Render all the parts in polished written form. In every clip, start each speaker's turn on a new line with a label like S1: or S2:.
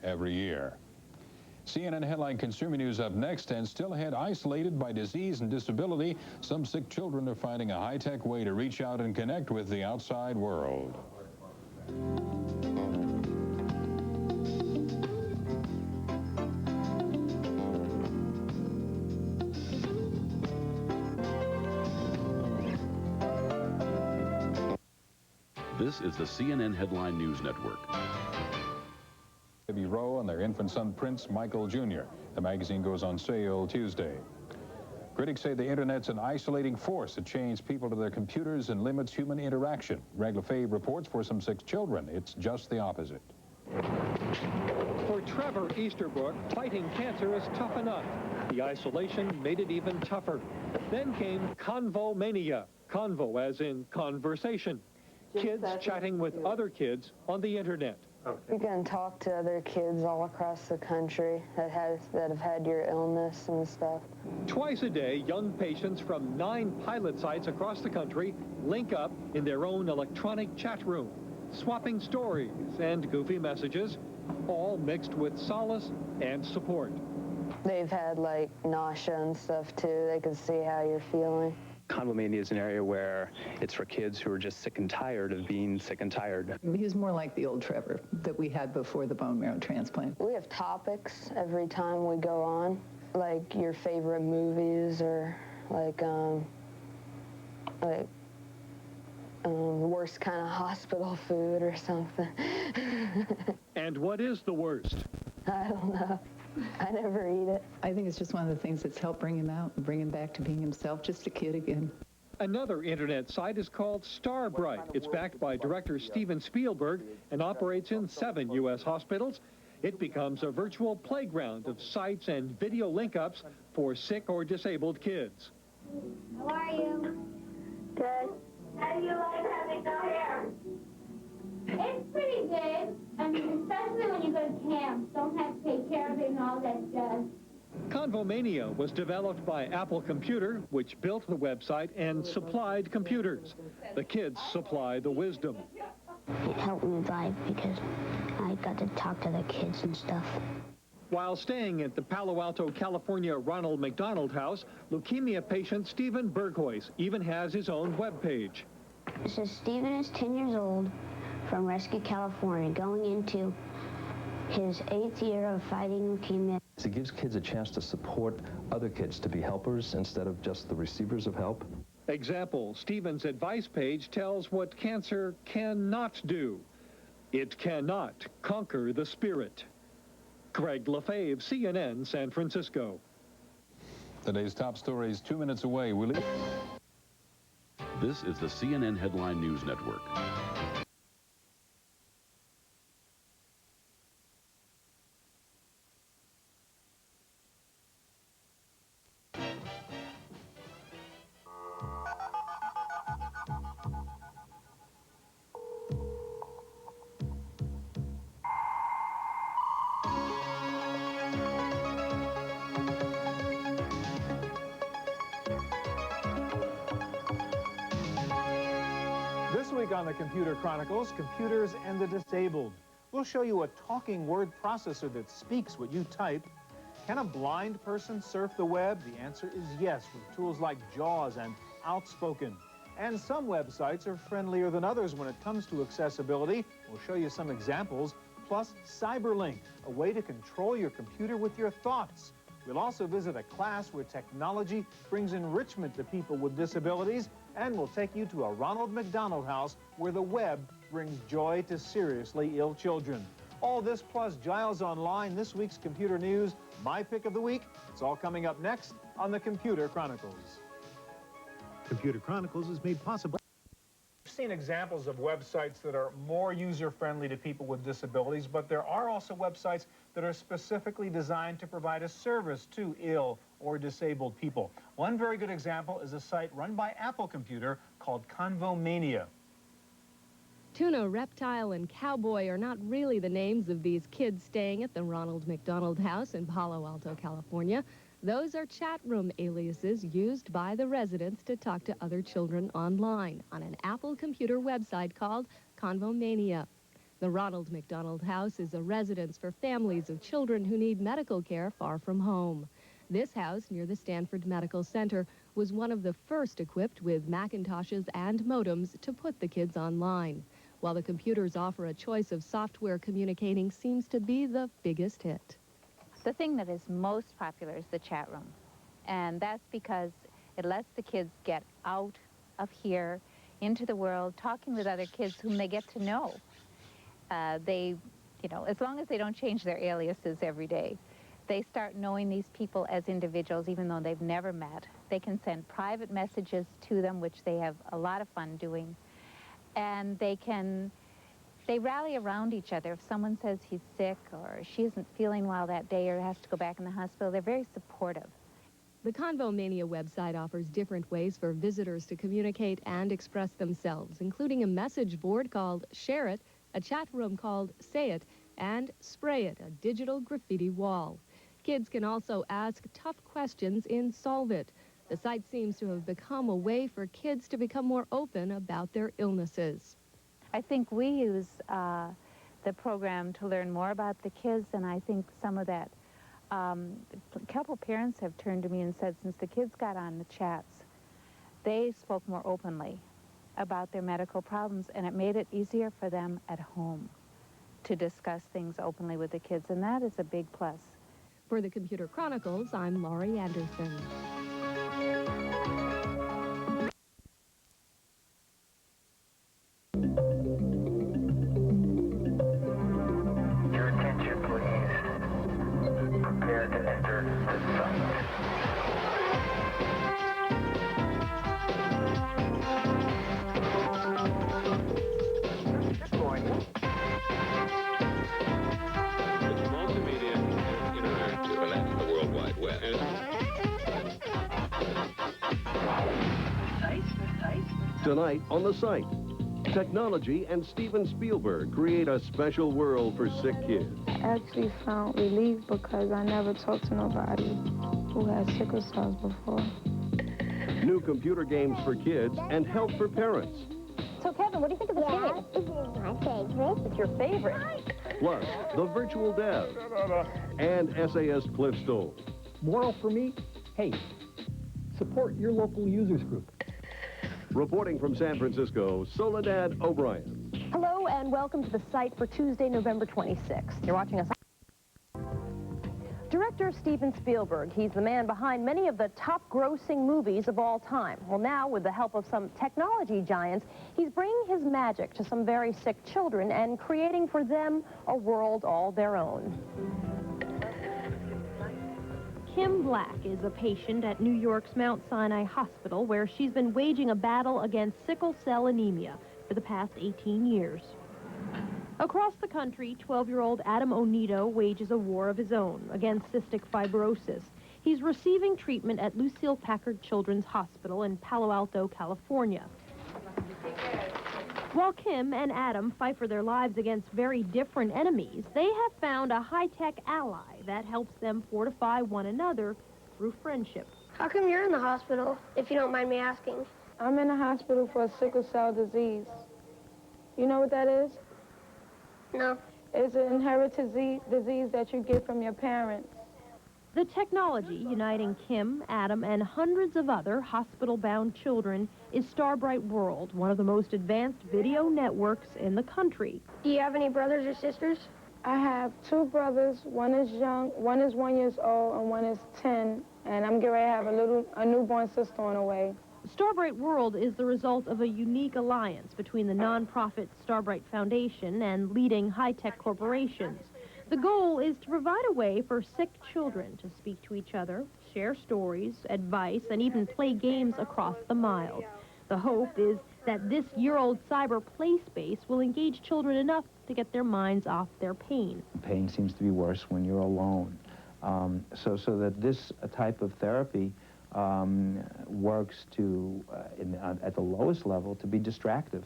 S1: every year. CNN headline consumer news up next, and still ahead, isolated by disease and disability, some sick children are finding a high-tech way to reach out and connect with the outside world.
S2: This is the CNN Headline News Network.
S1: Baby Rowe and their infant son Prince Michael Jr. The magazine goes on sale Tuesday. Critics say the internet's an isolating force that chains people to their computers and limits human interaction. Greg Lefebvre reports for some sick children, it's just the opposite.
S3: For Trevor Easterbrook, fighting cancer is tough enough. The isolation made it even tougher. Then came Convomania. Convo as in conversation. Kids chatting with other kids on the internet.
S4: You can talk to other kids all across the country that have had your illness and stuff.
S3: Twice a day, young patients from 9 pilot sites across the country link up in their own electronic chat room, swapping stories and goofy messages, all mixed with solace and support.
S4: They've had like nausea and stuff too. They can see how you're feeling.
S5: Convomania is an area where it's for kids who are just sick and tired of being sick and tired.
S6: He's more like the old Trevor that we had before the bone marrow transplant.
S4: We have topics every time we go on, like your favorite movies or like worst kind of hospital food or something.
S3: And what is the worst?
S4: I don't know. I never eat it.
S6: I think it's just one of the things that's helped bring him out and bring him back to being himself, just a kid again.
S3: Another internet site is called Starbright. It's backed by director Steven Spielberg and operates in 7 U.S. hospitals. It becomes a virtual playground of sites and video link-ups for sick or disabled kids.
S7: How are you? Good. How do you like having no hair? It's pretty good. I mean, especially when you go to camp. Don't have to take care of it and all that stuff.
S3: Convomania was developed by Apple Computer, which built the website and supplied computers. The kids supply the wisdom.
S7: It helped me vibe because I got to talk to the kids and stuff.
S3: While staying at the Palo Alto, California Ronald McDonald House, leukemia patient Stephen Berghuis even has his own webpage.
S7: It says Stephen is 10 years old from Rescue, California, going into his 8th year of fighting leukemia.
S8: It gives kids a chance to support other kids, to be helpers instead of just the receivers of help.
S3: Example, Stephen's advice page tells what cancer cannot do. It cannot conquer the spirit. Greg Lefebvre, CNN, San Francisco.
S1: Today's top stories 2 minutes away.
S2: This is the CNN Headline News Network.
S9: This week on the Computer Chronicles, computers and the disabled. We'll show you a talking word processor that speaks what you type. Can a blind person surf the web? The answer is yes, with tools like JAWS and Outspoken. And some websites are friendlier than others when it comes to accessibility. We'll show you some examples, plus Cyberlink, a way to control your computer with your thoughts. We'll also visit a class where technology brings enrichment to people with disabilities, and we'll take you to a Ronald McDonald House where the web brings joy to seriously ill children. All this plus Giles Online, this week's computer news, my pick of the week. It's all coming up next on the Computer Chronicles.
S10: Computer Chronicles is made possible.
S9: We've seen examples of websites that are more user-friendly to people with disabilities, but there are also websites that are specifically designed to provide a service to ill or disabled people. One very good example is a site run by Apple Computer called Convomania.
S11: Tuna, Reptile, and Cowboy are not really the names of these kids staying at the Ronald McDonald House in Palo Alto, California. Those are chat room aliases used by the residents to talk to other children online on an Apple Computer website called Convomania. The Ronald McDonald House is a residence for families of children who need medical care far from home. This house near the Stanford Medical Center was one of the first equipped with Macintoshes and modems to put the kids online. While the computers offer a choice of software, communicating seems to be the biggest hit.
S12: The thing that is most popular is the chat room. And that's because it lets the kids get out of here into the world, talking with other kids whom they get to know. As long as they don't change their aliases every day, they start knowing these people as individuals even though they've never met. They can send private messages to them, which they have a lot of fun doing. And they rally around each other. If someone says he's sick or she isn't feeling well that day or has to go back in the hospital, they're very supportive.
S11: The Convomania website offers different ways for visitors to communicate and express themselves, including a message board called Share It, a chat room called Say It, and Spray It, a digital graffiti wall. Kids can also ask tough questions in Solve It. The site seems to have become a way for kids to become more open about their illnesses.
S12: I think we use the program to learn more about the kids, and I think some of that, a couple parents have turned to me and said since the kids got on the chats, they spoke more openly about their medical problems, and it made it easier for them at home to discuss things openly with the kids, and that is a big plus.
S11: For the Computer Chronicles, I'm Laurie Anderson.
S13: Your attention, please. Prepare to enter the site. Good morning.
S14: It's multimedia and interactive, and that's the World Wide Web.
S15: Tonight on the site, technology and Steven Spielberg create a special world for sick kids.
S16: I actually found relief because I never talked to nobody who had sickle cells before.
S15: New computer games for kids and help for parents.
S17: So, Kevin, what do you think of the game?
S7: This is my favorite.
S17: It's your favorite.
S15: Plus, the virtual dev and essayist Cliff Stoll.
S18: Moral for me, hey, support your local users group.
S15: Reporting from San Francisco, Soledad O'Brien.
S17: Hello and welcome to the site for Tuesday, November 26th. You're watching us. Director Steven Spielberg, he's the man behind many of the top-grossing movies of all time. Well, now, with the help of some technology giants, he's bringing his magic to some very sick children and creating for them a world all their own. Kim Black is a patient at New York's Mount Sinai Hospital, where she's been waging a battle against sickle cell anemia for the past 18 years. Across the country, 12-year-old Adam Onito wages a war of his own against cystic fibrosis. He's receiving treatment at Lucille Packard Children's Hospital in Palo Alto, California. While Kim and Adam fight for their lives against very different enemies, they have found a high-tech ally that helps them fortify one another through friendship.
S7: How come you're in the hospital, if you don't mind me asking?
S16: I'm in the hospital for sickle cell disease. You know what that is?
S7: No.
S16: It's an inherited disease that you get from your parents.
S17: The technology uniting Kim, Adam, and hundreds of other hospital-bound children is Starbright World, one of the most advanced video networks in the country.
S7: Do you have any brothers or sisters?
S16: I have two brothers. One is young, one is 1 year old, and one is 10. And I'm getting ready to have a newborn sister on the way.
S17: Starbright World is the result of a unique alliance between the nonprofit Starbright Foundation and leading high-tech corporations. The goal is to provide a way for sick children to speak to each other, share stories, advice, and even play games across the miles. The hope is that this year-old cyber play space will engage children enough to get their minds off their pain.
S19: Pain seems to be worse when you're alone. So that this type of therapy works to, at the lowest level, to be distractive.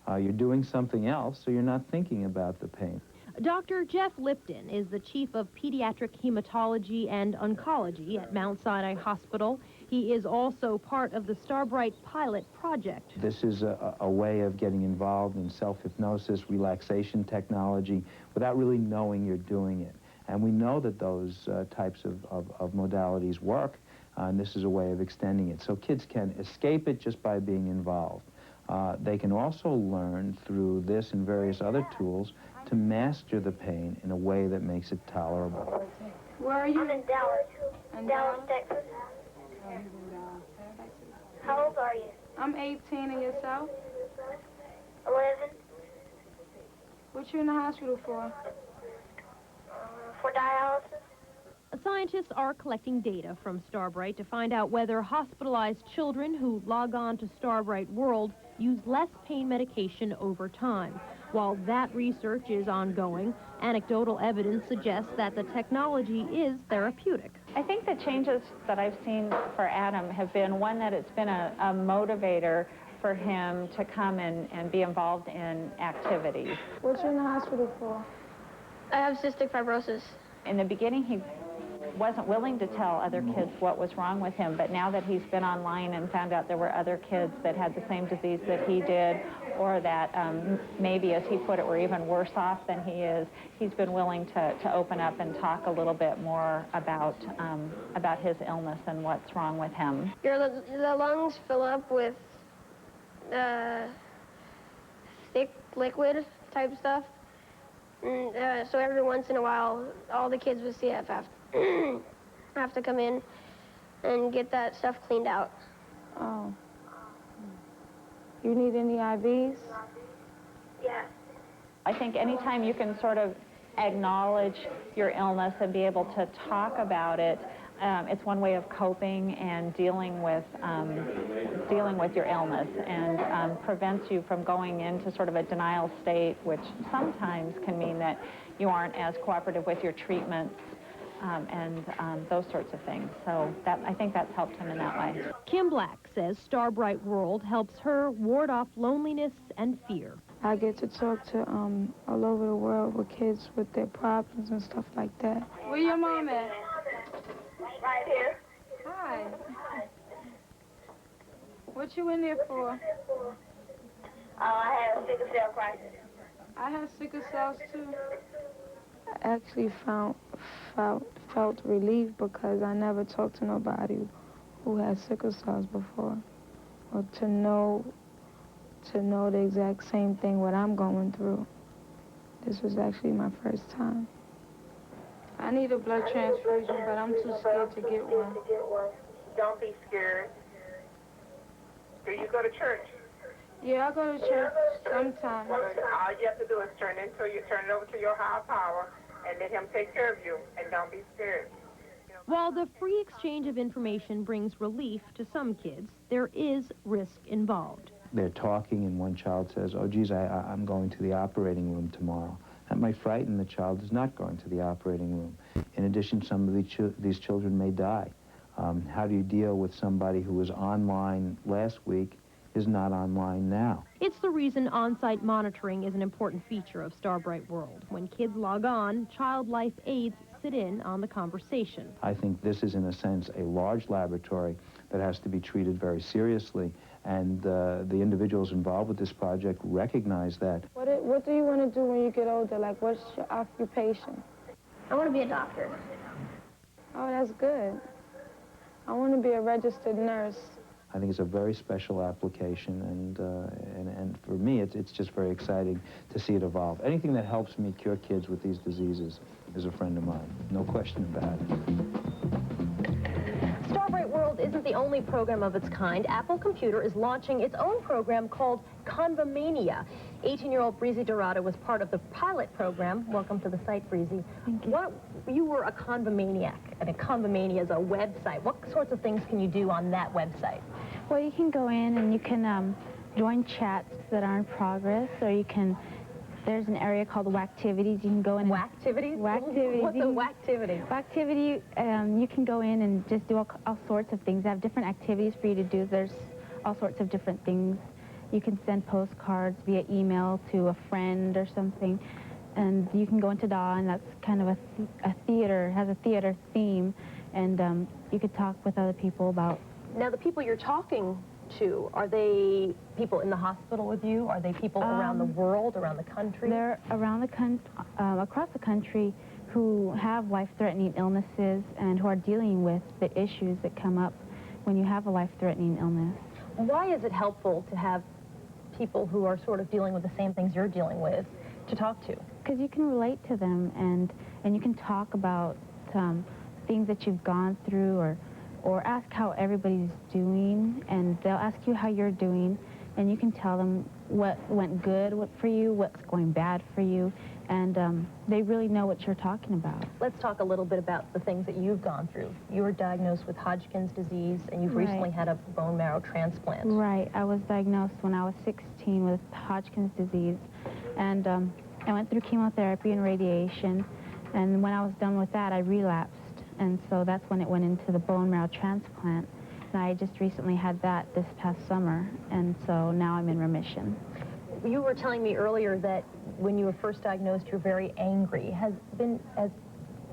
S19: You're doing something else, so you're not thinking about the pain.
S17: Dr. Jeff Lipton is the chief of pediatric hematology and oncology at Mount Sinai Hospital. He is also part of the Starbright pilot project.
S19: This is a way of getting involved in self-hypnosis, relaxation technology, without really knowing you're doing it. And we know that those types of modalities work, and this is a way of extending it. So kids can escape it just by being involved. They can also learn through this and various other tools to master the pain in a way that makes it tolerable.
S16: Where are you?
S7: I'm in Dallas. Dallas, Texas. How old are you?
S16: I'm 18, and yourself?
S7: 11.
S16: What you in the hospital for?
S7: For dialysis.
S17: Scientists are collecting data from Starbright to find out whether hospitalized children who log on to Starbright World use less pain medication over time. While that research is ongoing, anecdotal evidence suggests that the technology is therapeutic.
S12: I think the changes that I've seen for Adam have been, one, that it's been a motivator for him to come and be involved in activities.
S16: What you in the hospital for?
S7: I have cystic fibrosis.
S12: In the beginning, he wasn't willing to tell other kids what was wrong with him, but now that he's been online and found out there were other kids that had the same disease that he did, or that maybe, as he put it, were even worse off than he is, he's been willing to open up and talk a little bit more about his illness and what's wrong with him.
S7: The lungs fill up with thick liquid type stuff. So every once in a while, all the kids with CF have to come in and get that stuff cleaned out.
S16: Oh. You need any IVs?
S7: Yeah.
S12: I think anytime you can sort of acknowledge your illness and be able to talk about it, it's one way of coping and dealing with your illness, and prevents you from going into sort of a denial state, which sometimes can mean that you aren't as cooperative with your treatments and those sorts of things. So I think that's helped him in that way.
S17: Kim Black says Starbright World helps her ward off loneliness and fear.
S16: I get to talk to all over the world with kids with their problems and stuff like that. Where your mom at?
S7: Right here.
S16: Hi. What you in there for?
S7: I have a sickle cell crisis.
S16: I have sickle cells too. I actually felt relieved because I never talked to nobody who had sickle cells before, or to know the exact same thing what I'm going through. This was actually my first time. I need a blood transfusion, but I'm too scared to get one.
S13: Don't be scared. Do you go to church?
S16: Yeah, I go to church sometimes.
S13: All you have to do is turn it over to your higher power and let him take care of you, and don't be scared.
S17: While the free exchange of information brings relief to some kids, there is risk involved.
S19: They're talking and one child says, oh, geez, I'm going to the operating room tomorrow. That might frighten the child who's not going to the operating room. In addition, some of these children may die. How do you deal with somebody who was online last week is not online now?
S17: It's the reason on-site monitoring is an important feature of Starbright World. When kids log on, child life aides sit in on the conversation.
S19: I think this is, in a sense, a large laboratory that has to be treated very seriously, and the individuals involved with this project recognize that.
S16: What do you want to do when you get older? Like, what's your occupation?
S7: I want to be a doctor.
S16: Oh, that's good. I want to be a registered nurse.
S19: I think it's a very special application, and for me, it's just very exciting to see it evolve. Anything that helps me cure kids with these diseases is a friend of mine, no question about it.
S11: Starbright World isn't the only program of its kind. Apple Computer is launching its own program called Convomania. 18-year-old Breezy Dorado was part of the pilot program. Welcome to the site, Breezy.
S16: Thank you.
S11: You were a Convomaniac, and a Convomania is a website. What sorts of things can you do on that website?
S20: Well, you can go in and you can join chats that are in progress, or you can, there's an area called Whacktivities. You can go in.
S11: Whacktivities?
S20: Whacktivities.
S11: What's a Whacktivity?
S20: Whacktivity, you can go in and just do all sorts of things. They have different activities for you to do. There's all sorts of different things. You can send postcards via email to a friend or something. and you can go into DAW, and that's kind of a theater, has a theater theme, and you could talk with other people about.
S17: Now, the people you're talking to, are they people in the hospital with you? Are they people around the world, around the country?
S20: They're around the across the country who have life-threatening illnesses and who are dealing with the issues that come up when you have a life-threatening illness.
S17: Why is it helpful to have people who are sort of dealing with the same things you're dealing with to talk to?
S20: Because you can relate to them, and you can talk about things that you've gone through, or ask how everybody's doing, and they'll ask you how you're doing, and you can tell them what went good for you, what's going bad for you, and they really know what you're talking about.
S17: Let's talk a little bit about the things that you've gone through. You were diagnosed with Hodgkin's disease, and you've recently had a bone marrow transplant.
S20: Right. I was diagnosed when I was 16 with Hodgkin's disease, and I went through chemotherapy and radiation, and when I was done with that, I relapsed, and so that's when it went into the bone marrow transplant. And I just recently had that this past summer, and so now I'm in remission.
S17: You were telling me earlier that when you were first diagnosed, you were very angry.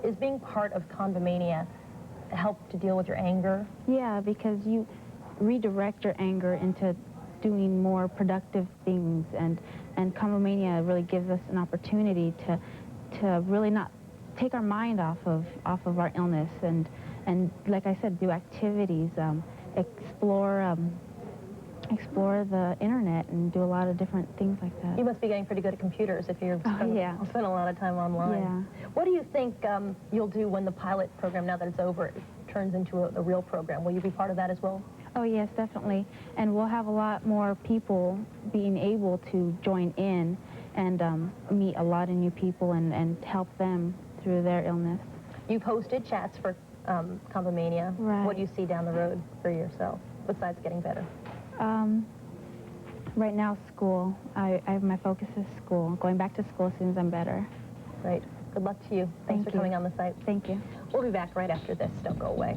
S17: Is being part of Convomania help to deal with your anger?
S20: Yeah, because you redirect your anger into doing more productive things, and Convomania really gives us an opportunity to really not take our mind off of our illness, and like I said, do activities, explore the internet and do a lot of different things like that.
S17: You must be getting pretty good at computers if you're spending a lot of time online.
S20: Yeah.
S17: What do you think you'll do when the pilot program, now that it's over, turns into a real program? Will you be part of that as well?
S20: Oh, yes, definitely. And we'll have a lot more people being able to join in and meet a lot of new people and help them through their illness.
S17: You've hosted chats for Convomania.
S20: Right.
S17: What do you see down the road for yourself, besides getting better?
S20: Right now, school. I have my focus is school. Going back to school as soon as I'm better.
S17: Great. Good luck to you. Thanks for coming on the site.
S20: Thank you.
S17: We'll be back right after this. Don't go away.